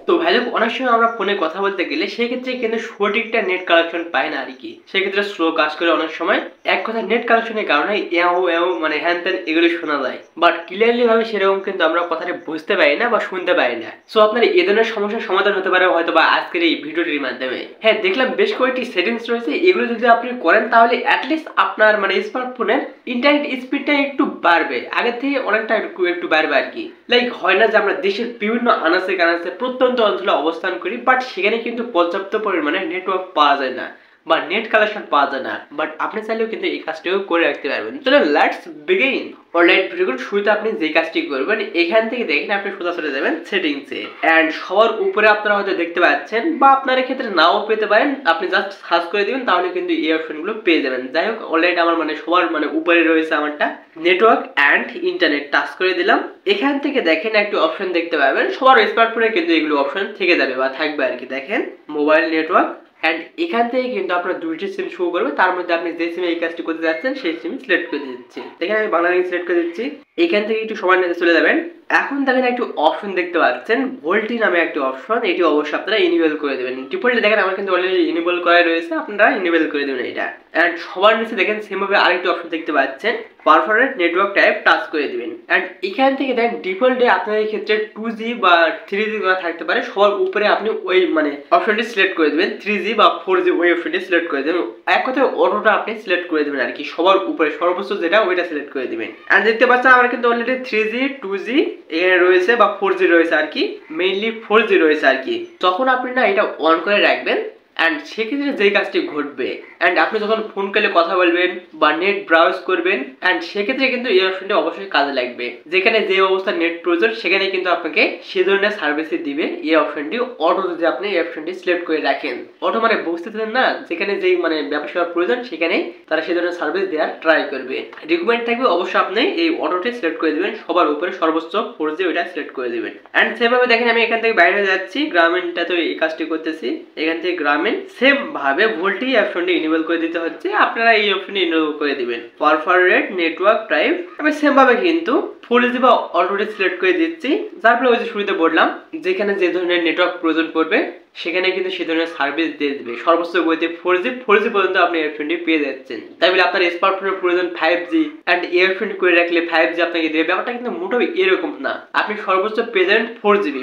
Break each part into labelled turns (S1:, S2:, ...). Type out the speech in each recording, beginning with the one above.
S1: তো ভ্যালু অনেক সময় আমরা ফোনে কথা বলতে গেলে সেক্ষেত্রে কিন্তু সঠিকটা নেট কানেকশন পাই না আর কি, সেক্ষেত্রে স্লো কাজ করে অনেক সময়। এক কথা নেট কানেকশনের কারণে এও এও মানে হ্যান ত্যান এগুলো শোনা যায়, বাট ক্লিয়ারলি ভাবে সেরকম কিন্তু আমরা কথাটা বুঝতে পারি না বা শুনতে পারি না। সো আপনার এই ধরনের সমস্যার সমাধান হতে পারে হয়তো বা আজকের এই ভিডিওটির মাধ্যমে। হ্যাঁ, দেখলাম বেশ কয়েকটি সেটিংস রয়েছে, এগুলো যদি আপনি করেন তাহলে অ্যাটলিস্ট আপনার মানে স্মার্টফোনের ইন্টারনেট স্পিডটা একটু বাড়বে, আগের থেকে অনেকটা একটু বাড়বে আর কি। লাইক হয় না যে আমরা দেশের বিভিন্ন আনাচে কানাচে প্রত্যন্ত অঞ্চলে অবস্থান করি, বাট সেখানে কিন্তু পর্যাপ্ত পরিমাণে নেটওয়ার্ক পাওয়া যায় না বা নেট কালেকশন পাওয়া যায় না, বাট আপনি চাইলেও কিন্তু এই কাজটিও করে রাখতে পারবেন। চলো লেটস বিগিন। অলরাইট, ভিডিওর শুরুতে আপনি যে কাজটি করবেন এখান থেকে দেখেন আপনি সোজা চলে যাবেন সেটিংসে, এন্ড সবার উপরে আপনারা হয়তো দেখতে পাচ্ছেন বা আপনার ক্ষেত্রে নাও পেতে পারেন, আপনি জাস্ট সার্চ করে দিবেন তাহলে কিন্তু এই অপশনগুলো পেয়ে যাবেন। যাই হোক, অলরাইট আমার মানে সবার মানে উপরে রয়েছে আমারটা নেটওয়ার্ক অ্যান্ড ইন্টারনেট, টাচ করে দিলাম। এখান থেকে দেখেন একটু অপশন দেখতে পাবেন, সবার স্মার্টফোনে কিন্তু এগুলো অপশন থেকে যাবে বা থাকবে আর কি। দেখেন মোবাইল নেটওয়ার্ক, এন্ড এখান থেকে কিন্তু আপনার দুইটি সিম শো করবে, তার মধ্যে আপনি যে সিমে এই কাজটি করতে যাচ্ছেন সেই সিম সিলেক্ট করে দিচ্ছি। দেখেন আমি বাংলাদেশ সিলেক্ট করে দিচ্ছি। এখান থেকে একটু সবার নিচে চলে যাবেন। এখন দেখেন একটু অপশন দেখতে পাচ্ছেন ভোল্টি নামে একটি অপশন, এটি অবশ্যই আপনারা ইনেবল করে দেবেন। ডিফল্টে দেখেন আমার কিন্তু অলরেডি ইনেবল করা রয়েছে, আপনারা ইনেবল করে দেবেন এটা। এন্ড সবার নিচে দেখেন সেমভাবে আরেকটি অপশন দেখতে পাচ্ছেন পারফরমেন্ট নেটওয়ার্ক টাইপ, টাচ করে দিবেন। এন্ড এখান থেকে দেখেন ডিফল্টে আপনাদের ক্ষেত্রে 2G বা 3G করা থাকতে পারে, সবার উপরে আপনি ওই মানে অপশনটি সিলেক্ট করে দেবেন 3G বা 4G, ওই অপশনটি সিলেক্ট করে দেবেন। এক কথায় অটোটা আপনি সিলেক্ট করে দেবেন আর কি, সবার উপরে সর্বোচ্চ যেটা ওইটা সিলেক্ট করে দিবেন। এন্ড দেখতে পাচ্ছেন আমার কিন্তু অলরেডি 3G 2G এখানে রয়েছে বা 4G রয়েছে আর কি, মেইনলি 4G রয়েছে আর কি। যখন আপনি না এটা অন করে রাখবেন অ্যান্ড সেক্ষেত্রে যেই কাজটি ঘটবে, অ্যান্ড আপনি যখন ফোন কলে কথা বলবেন বা নেট ব্রাউজ করবেন, অ্যান্ড সেক্ষেত্রে কিন্তু এই অপশনটি অবশ্যই কাজে লাগবে। যেখানে যে অবস্থায় নেট প্রয়োজন সেখানে কিন্তু আপনাকে সে ধরনের সার্ভিসই দিবে এই অপশনটি। অটো যদি আপনি এই অপশনটি সিলেক্ট করে রাখেন, অটো মানে বুঝতেছেন না, যেখানে যেই মানে ব্যবসা প্রয়োজন সেখানেই তারা সে ধরনের সার্ভিস দেওয়ার ট্রাই করবে। রিকমেন্ড থাকবে অবশ্যই আপনি এই অটোটি সিলেক্ট করে দেবেন, সবার উপরে সর্বোচ্চ 4G ওইটা সিলেক্ট করে দেবেন। অ্যান্ড সেভাবে দেখেন আমি এখান থেকে বাইরে যাচ্ছি, গ্রামীণটা তো এই কাজটি করতেছি, এখান থেকে গ্রামীণ সেম ভাবে ভোল্টি অপশনটি ইনেবল করে দিতে হচ্ছে, আপনারা এই অপশনটি ইনেবল করে দিবেন। পারফরমেন্ট নেটওয়ার্ক টাইপ আমি সেম ভাবে কিন্তু 4G বা অটোটি সিলেক্ট করে দিচ্ছি, যার ফলে ওই যে শুরুতে বললাম যেখানে যে ধরনের নেটওয়ার্ক প্রয়োজন পড়বে সেখানে কিন্তু সে ধরনের সার্ভিস দিয়ে দেবে। সর্বোচ্চ গতি 4G পর্যন্ত আপনি এই অপশনটি পেয়ে যাচ্ছেন। তাই বলে আপনার স্মার্টফোনের প্রয়োজন 5G অ্যান্ড এই অপশনটি করে রাখলে 5G আপনাকে দেবে, ব্যাপারটা কিন্তু মোটেও এরকম না। আপনি সর্বোচ্চ পেয়ে যাবেন 4GB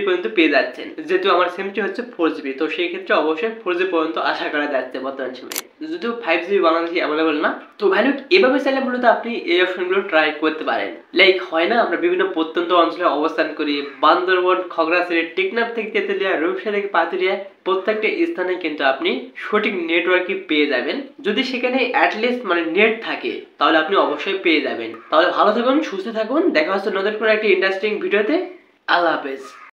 S1: পর্যন্ত পেয়ে যাচ্ছেন, যেহেতু আমার সিমটি হচ্ছে 4GB, তো সেই ক্ষেত্রে অবশ্যই 4G পর্যন্ত আশা করা যাচ্ছে বর্তমান সময়ে, যদিও 5G বাংলাদেশে অ্যাভেলেবল না। তো ভ্যালু এভাবে চাইলে মূলত আপনি এই অপশনগুলো ট্রাই করতে পারেন। লাইক হয় না আমরা বিভিন্ন প্রত্যন্ত অঞ্চলে অবস্থান করি, বান্দরবন, খাগড়াছড়ি, টেকনাফ থেকে তেতুলিয়া, রূপসা থেকে পাতুরিয়া, প্রত্যেকটা স্থানে কিন্তু আপনি সঠিক নেটওয়ার্কই পেয়ে যাবেন। যদি সেখানে অ্যাটলিস্ট মানে নেট থাকে তাহলে আপনি অবশ্যই পেয়ে যাবেন। তাহলে ভালো থাকুন, সুস্থ থাকুন, দেখা হচ্ছে নতুন কোনো একটি ইন্টারেস্টিং ভিডিওতে। আল্লাহ হাফেজ।